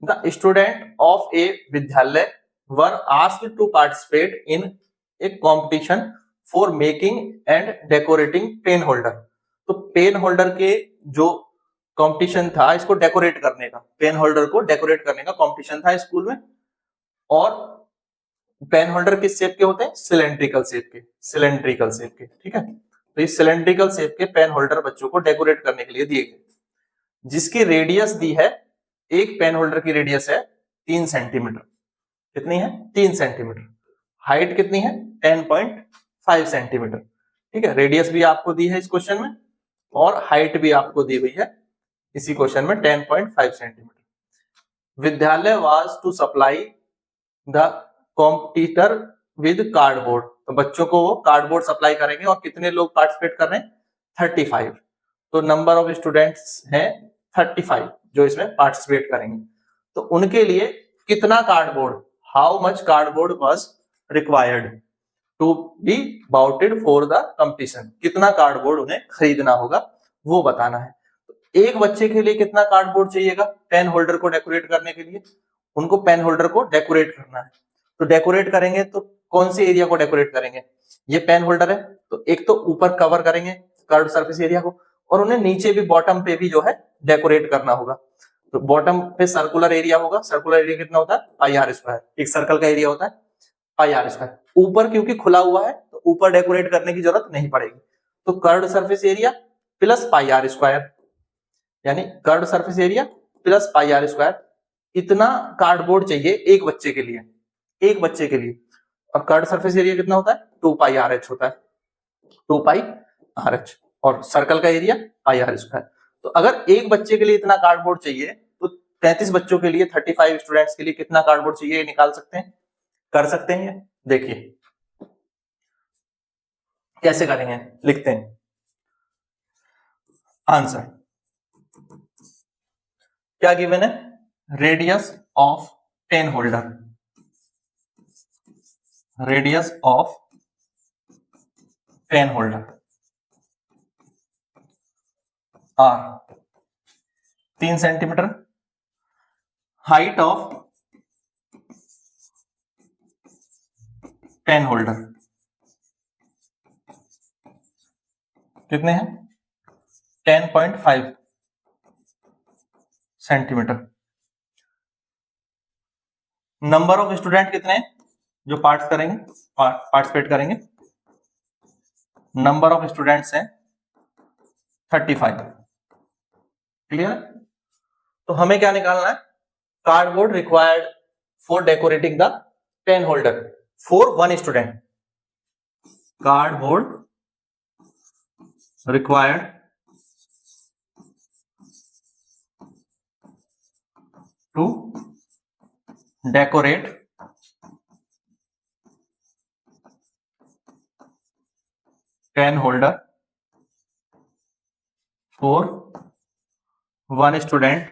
The student of a विद्यालय were asked to participate in a competition for making and decorating pen holder. तो pen holder के जो competition था इसको decorate करने का, पेन होल्डर को डेकोरेट करने का कंपटीशन था स्कूल में। और पेन होल्डर किस शेप के होते हैं? सिलेंड्रिकल शेप के, सिलेंड्रिकल शेप के, ठीक है। तो इस सिलेंड्रिकल शेप के पेन होल्डर बच्चों को डेकोरेट करने के लिए दिए गए, जिसकी रेडियस दी है, एक पेन होल्डर की रेडियस है 3 सेंटीमीटर। कितनी है? 3 सेंटीमीटर। हाइट कितनी है? 10.5 सेंटीमीटर, ठीक है। रेडियस भी आपको दी है इस क्वेश्चन में और हाइट भी आपको दी हुई है इसी क्वेश्चन में 10.5 सेंटीमीटर। विद्यालय was to supply the competitor with cardboard. तो बच्चों को वो कार्डबोर्ड सप्लाई करेंगे और कितने लोग पार्टिसिपेट कर रहे हैं? 35। तो नंबर ऑफ स्टूडेंट्स हैं 35 जो इसमें पार्टिसिपेट करेंगे। तो उनके लिए कितना cardboard, how much cardboard was required to be bought for the competition, कितना कार्डबोर्ड उन्हें खरीदना होगा वो बताना है। तो एक बच्चे के लिए कितना कार्डबोर्ड चाहिएगा पेन होल्डर को डेकोरेट करने के लिए? उनको पेन होल्डर को डेकोरेट करना है, तो डेकोरेट करेंगे तो कौन से एरिया को डेकोरेट करेंगे? ये पेन होल्डर है तो एक तो ऊपर कवर करेंगे कर्व सरफेस एरिया को, और उन्हें नीचे भी बॉटम पे भी जो है डेकोरेट करना होगा। तो बॉटम पे सर्कुलर एरिया होगा, सर्कुलर एरिया कितना होता है? पाई आर स्क्वायर, एक सर्कल का एरिया होता है पाई आर स्क्वायर। ऊपर क्योंकि खुला हुआ है तो ऊपर डेकोरेट करने की जरूरत नहीं पड़ेगी, तो curve surface area plus pi r square, यानी curve surface area plus pi r square. इतना कार्डबोर्ड चाहिए एक बच्चे के लिए, एक बच्चे के लिए। और कर्व सरफेस एरिया कितना होता है? 2 पाई आर एच होता है, 2 पाई आर एच, और सर्कल का एरिया पाई आर स्क्वायर। तो अगर एक बच्चे के लिए इतना कार्डबोर्ड चाहिए तो 33 बच्चों के लिए, 35 स्टूडेंट्स के लिए कितना कार्डबोर्ड चाहिए निकाल सकते हैं, कर सकते हैं। देखिए कैसे करेंगे, लिखते हैं आंसर। क्या गिवन है? Radius of pen holder, radius of pen holder are 3 centimetre, height of pen holder कितने हैं? 10.5 सेंटीमीटर। नंबर ऑफ स्टूडेंट कितने हैं जो पार्टिसिपेट करेंगे? नंबर ऑफ स्टूडेंट्स हैं 35। क्लियर? तो हमें क्या निकालना है? Cardboard required for decorating the pen holder for 1 student. Cardboard required to decorate pen holder for 1 student।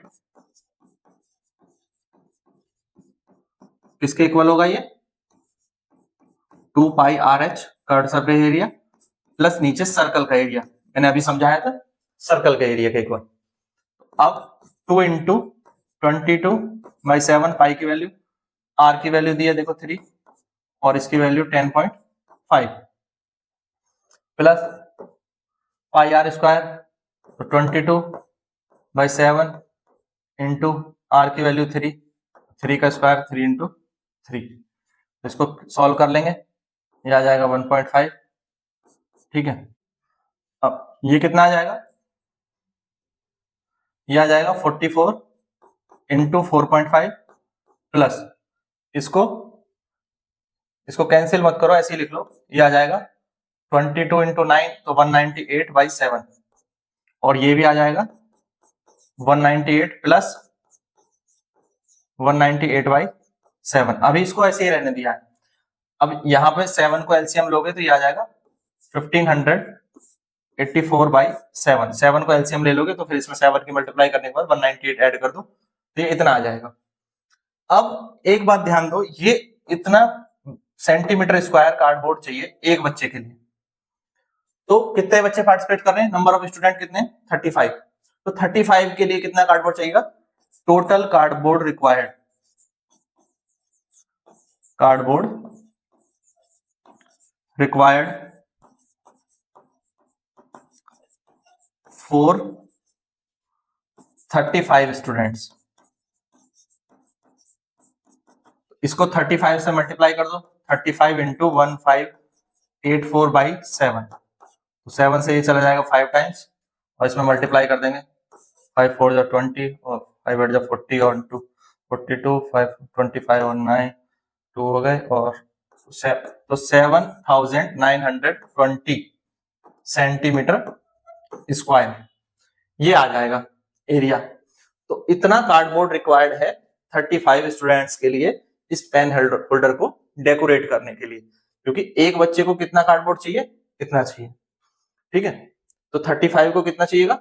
किसके इक्वल होगा ये? 2 pi r h curve surface area plus नीचे सर्कल का एरिया, मैंने अभी समझाया था सर्कल का एरिया के इक्वल। अब 2 इंटू 22/7 पाई की वैल्यू, आर की वैल्यू दी है देखो 3 और इसकी value 10.5 plus pi r square, तो 22/7 इंटू आर की वैल्यू 3 का स्क्वायर 3 इंटू 3। इसको सॉल्व कर लेंगे, ये आ जाएगा 1.5, ठीक है। अब ये कितना आ जाएगा? ये आ जाएगा 44 इंटू 4.5 प्लस इसको कैंसिल मत करो, ऐसे ही लिख लो। ये आ जाएगा 22 इंटू 9 तो 198/7, और ये भी आ जाएगा 198 प्लस 198/7। अभी इसको ऐसे ही रहने दिया है। अब यहाँ पे 7 को एलसीएम लोगे तो ये आ जाएगा 1584/7। 7 को एलसीएम ले लोगे तो फिर इसमें 7 की मल्टीप्लाई करने के बाद 198 ऐड कर दो तो ये इतना आ जाएगा। अब एक बात ध्यान दो, ये इतना सेंटीमीटर स्क्वायर कार्डबोर्ड चाहिए एक बच्चे के लिए। तो कितने बच्चे पार्टिसिपेट कर रहे हैं? नंबर ऑफ स्टूडेंट कितने? 35। तो 35 के लिए कितना कार्डबोर्ड चाहिएगा? Total cardboard required for 35 students. इसको 35 से मल्टीप्लाई कर दो, 35 इंटू 1584/7, तो 7 से ये चला जाएगा 5 टाइम्स और इसमें मल्टीप्लाई कर देंगे, 5 4 जा 20 और 5 8 जा 40 और 2 42, 5 25 और 9 2 हो गए और तो 7920 सेंटीमीटर स्क्वायर ये आ जाएगा एरिया। तो इतना कार्डबोर्ड रिक्वायर्ड है 35 स्टूडेंट्स के लिए इस पेन होल्डर को डेकोरेट करने के लिए, क्योंकि एक बच्चे को कितना कार्डबोर्ड चाहिए, इतना चाहिए, ठीक है। तो 35 को कितना चाहिएगा,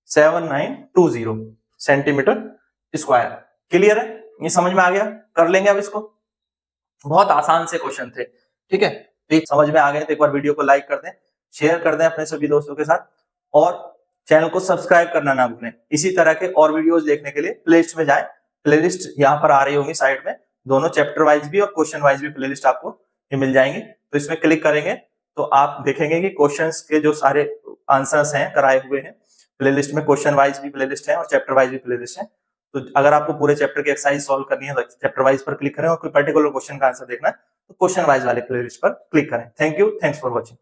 7920 सेंटीमीटर स्क्वायर। क्लियर है, ये समझ में आ गया, कर लेंगे अब इसको। बहुत आसान से क्वेश्चन थे, ठीक है। तो समझ में आ गए तो एक बार वीडियो को लाइक कर दें, शेयर कर दें अपने सभी दोस्तों के साथ और चैनल को सब्सक्राइब करना ना भूलें। इसी तरह के और वीडियोस देखने के लिए प्लेलिस्ट में जाएं, प्लेलिस्ट यहाँ पर आ रही होगी साइड में, दोनों चैप्टर वाइज भी और क्वेश्चन वाइज भी प्लेलिस्ट आपको ये मिल जाएंगे। तो इसमें क्लिक करेंगे तो आप देखेंगे कि क्वेश्चंस के जो सारे आंसर्स हैं कराए हुए हैं प्लेलिस्ट में, क्वेश्चन वाइज भी प्लेलिस्ट है और चैप्टर वाइज भी प्लेलिस्ट है। तो अगर आपको पूरे चैप्टर की एक्सरसाइज सॉल्व करनी है तो चैप्टर वाइज पर क्लिक करें और कोई पर्टिकुलर क्वेश्चन का आंसर देखना है तो क्वेश्चन वाइज वाले प्लेलिस्ट पर क्लिक करें। Thank you, thanks for watching.